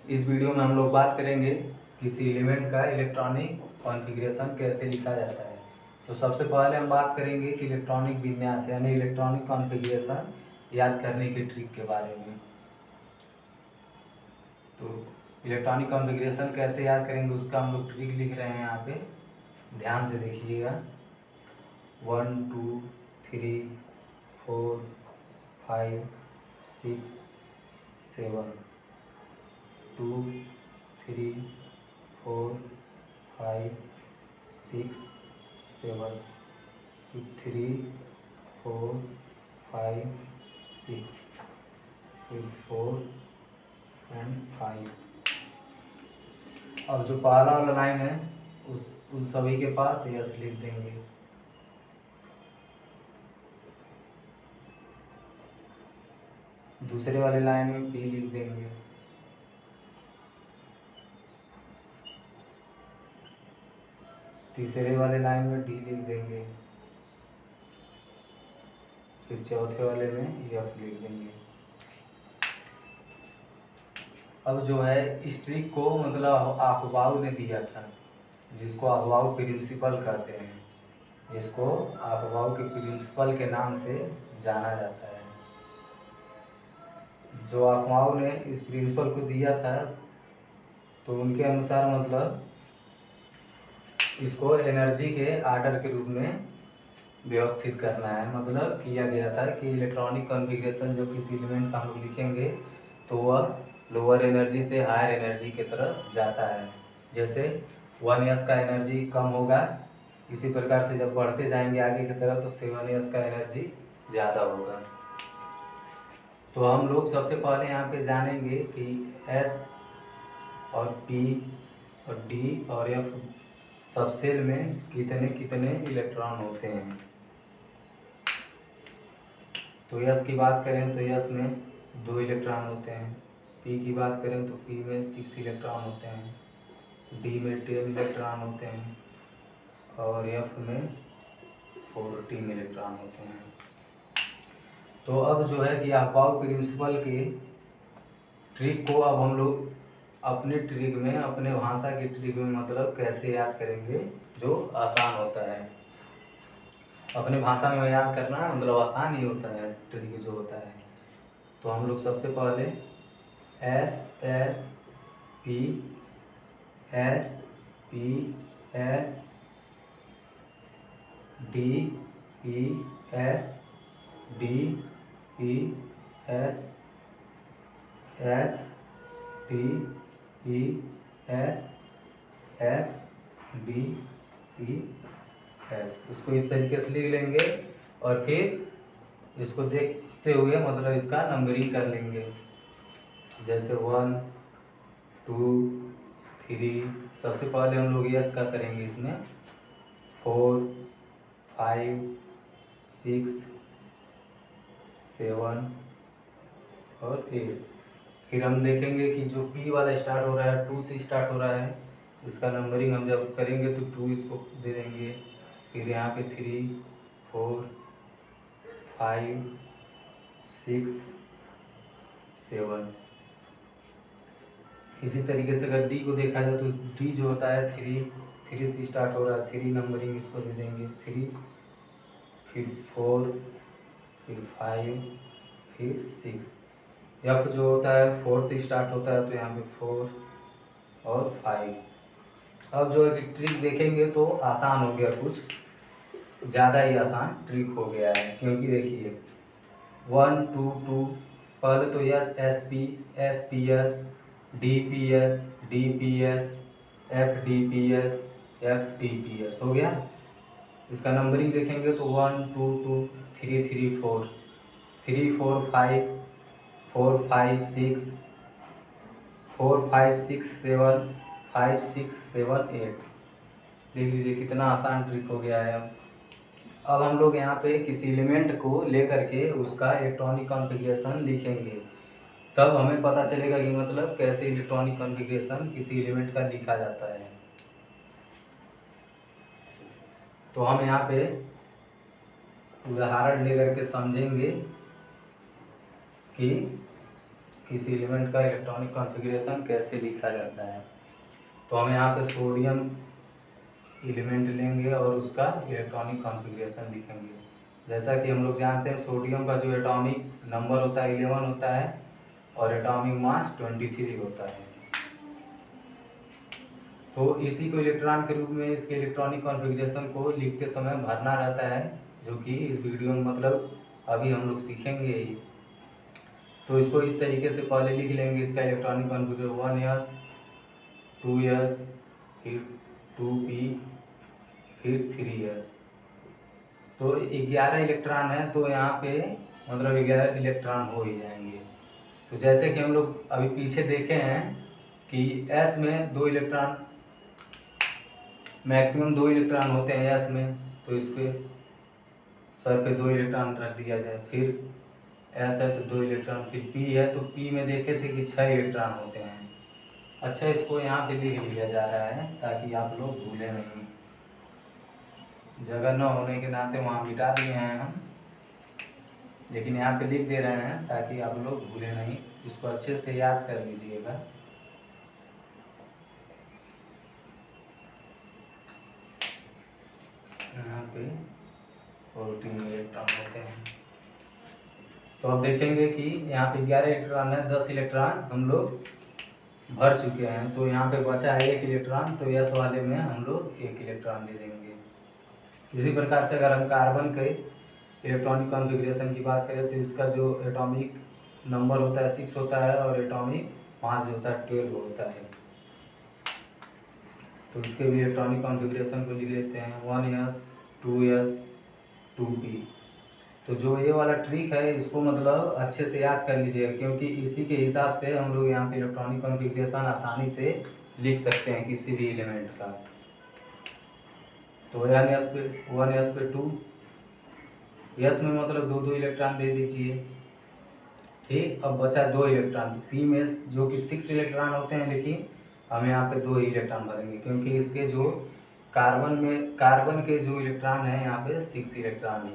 इस वीडियो में हम लोग बात करेंगे किसी एलिमेंट का इलेक्ट्रॉनिक कॉन्फ़िगरेशन कैसे लिखा जाता है। तो सबसे पहले हम बात करेंगे कि इलेक्ट्रॉनिक विन्यास यानी इलेक्ट्रॉनिक कॉन्फ़िगरेशन याद करने के ट्रिक के बारे में। तो इलेक्ट्रॉनिक कॉन्फ़िगरेशन कैसे याद करेंगे उसका हम लोग ट्रिक लिख रहे हैं यहाँ पे, ध्यान से देखिएगा। 1 2 3 4 5 6 7 2 3 4 5 6 7 3 4 5 6 फिर 4 एंड 5। अब जो पहला वाला लाइन है उन सभी के पास यस लिख देंगे। दूसरे वाले लाइन में पी लिख देंगे। तीसरे वाले लाइन में डी लिख देंगे। फिर चौथे वाले में एफ लिख देंगे। अब जो है इस ट्रिक को मतलब आफबाउ ने दिया था, जिसको आफबाउ प्रिंसिपल कहते हैं। इसको आफबाउ के प्रिंसिपल के नाम से जाना जाता है। जो आफबाउ ने इस प्रिंसिपल को दिया था तो उनके अनुसार मतलब इसको एनर्जी के आर्डर के रूप में व्यवस्थित करना है। मतलब किया गया था कि इलेक्ट्रॉनिक कॉन्फ़िगरेशन जो किसी एलिमेंट का हम लोग लिखेंगे तो वह लोअर एनर्जी से हायर एनर्जी की तरफ जाता है। जैसे 1s का एनर्जी कम होगा, इसी प्रकार से जब बढ़ते जाएंगे आगे की तरफ तो 7s का एनर्जी ज़्यादा होगा। तो हम लोग सबसे पहले यहाँ पे जानेंगे कि S और P और D और F सबसेल में कितने कितने इलेक्ट्रॉन होते हैं। तो यस की बात करें तो यस में 2 इलेक्ट्रॉन होते हैं। पी की बात करें तो पी में 6 इलेक्ट्रॉन होते हैं। डी में 10 इलेक्ट्रॉन होते हैं और एफ में 14 इलेक्ट्रॉन होते हैं। तो अब जो है कि आफबाउ प्रिंसिपल की ट्रिक को अब हम लोग अपने ट्रिक में, अपने भाषा की ट्रिक में मतलब कैसे याद करेंगे जो आसान होता है। अपने भाषा में याद करना मतलब आसान ही होता है ट्रिक जो होता है। तो हम लोग सबसे पहले S S P S P S D P S D P S F T P S F D P S, इसको इस तरीके से लिख लेंगे और फिर इसको देखते हुए मतलब इसका नंबरिंग कर लेंगे। जैसे 1 2 3, सबसे पहले हम लोग यस का करेंगे इसमें 4 5 6 7 और 8। फिर हम देखेंगे कि जो पी वाला स्टार्ट हो रहा है 2 से स्टार्ट हो रहा है, इसका नंबरिंग हम जब करेंगे तो 2 इसको दे देंगे। फिर यहाँ पे 3 4 5 6 7। इसी तरीके से अगर डी को देखा जाए तो डी जो होता है 3 से स्टार्ट हो रहा है, 3 नंबरिंग इसको दे देंगे 3, फिर 4, फिर 5, फिर 6। एफ जो होता है 4 से स्टार्ट होता है तो यहाँ पे 4 और 5। अब जो है ट्रिक देखेंगे तो आसान हो गया, कुछ ज़्यादा ही आसान ट्रिक हो गया है। क्योंकि देखिए 1 2 2 पहले तो yes S P S D P S F D P S हो गया। इसका नंबरिंग देखेंगे तो 1 2 2 3 3 4 3 4 5 4 5 6 4 5 6 7 5 6 7 8। देख लीजिए कितना आसान ट्रिक हो गया है। अब हम लोग यहाँ पे किसी एलिमेंट को लेकर के उसका इलेक्ट्रॉनिक कॉन्फ़िगरेशन लिखेंगे, तब हमें पता चलेगा कि मतलब कैसे इलेक्ट्रॉनिक कॉन्फ़िगरेशन किसी एलिमेंट का लिखा जाता है। तो हम यहाँ पे उदाहरण लेकर के समझेंगे कि इस एलिमेंट का इलेक्ट्रॉनिक कॉन्फ़िगरेशन कैसे लिखा जाता है। तो हम यहाँ पे सोडियम एलिमेंट लेंगे और उसका इलेक्ट्रॉनिक कॉन्फ़िगरेशन लिखेंगे। जैसा कि हम लोग जानते हैं सोडियम का जो एटॉमिक नंबर होता है 11 होता है और एटॉमिक मास 23 होता है। तो इसी को इलेक्ट्रॉन के रूप में इसके इलेक्ट्रॉनिक कॉन्फ़िगरेशन को लिखते समय भरना रहता है, जो कि इस वीडियो में मतलब अभी हम लोग सीखेंगे ही। तो इसको इस तरीके से पहले लिख लेंगे, इसका इलेक्ट्रॉनिक कॉन्फ़िगरेशन 1s 2s फिर 2p फिर 3s। तो 11 इलेक्ट्रॉन है, तो यहाँ पे मतलब 11 इलेक्ट्रॉन हो ही जाएंगे। तो जैसे कि हम लोग अभी पीछे देखे हैं कि s में 2 इलेक्ट्रॉन, मैक्सिमम 2 इलेक्ट्रॉन होते हैं s में, तो इसके सर पे 2 इलेक्ट्रॉन रख दिया जाए। फिर s है तो 2 इलेक्ट्रॉन, फिर p है तो p में देखे थे कि 6 इलेक्ट्रॉन होते हैं। अच्छा, इसको यहाँ पे लिख लिया जा रहा है ताकि आप लोग भूलें नहीं। जगह न होने के नाते वहाँ मिटा दिए हैं हम, लेकिन यहाँ पे लिख दे रहे हैं ताकि आप लोग भूलें नहीं। इसको अच्छे से याद कर लीजिएगा। यहाँ पे 14 इलेक्ट्रॉन होते हैं। तो अब देखेंगे कि यहाँ पे 11 इलेक्ट्रॉन है, 10 इलेक्ट्रॉन हम लोग भर चुके हैं। तो यहाँ पे बचा है 1 इलेक्ट्रॉन, तो यस वाले में हम लोग 1 इलेक्ट्रॉन दे देंगे। इसी प्रकार से अगर हम कार्बन के इलेक्ट्रॉनिक कॉन्फ़िगरेशन की बात करें तो इसका जो एटॉमिक नंबर होता है 6 होता है और एटॉमिक मास जो होता है 12 होता है। तो इसके भी इलेक्ट्रॉनिक कॉन्फ़िगरेशन को लिख लेते हैं 1s 2s 2p। तो जो ये वाला ट्रिक है इसको मतलब अच्छे से याद कर लीजिएगा, क्योंकि इसी के हिसाब से हम लोग यहाँ पे इलेक्ट्रॉनिक कॉन्फ़िगरेशन आसानी से लिख सकते हैं किसी भी एलिमेंट का। तो 1s पे 2, s में मतलब 2 इलेक्ट्रॉन दे दीजिए। ठीक, अब बचा 2 इलेक्ट्रॉन, तो p में जो कि 6 इलेक्ट्रॉन होते हैं, लेकिन हम यहाँ पे 2 ही इलेक्ट्रॉन भरेंगे क्योंकि इसके जो कार्बन के जो इलेक्ट्रॉन है यहाँ पे 6 इलेक्ट्रॉन है।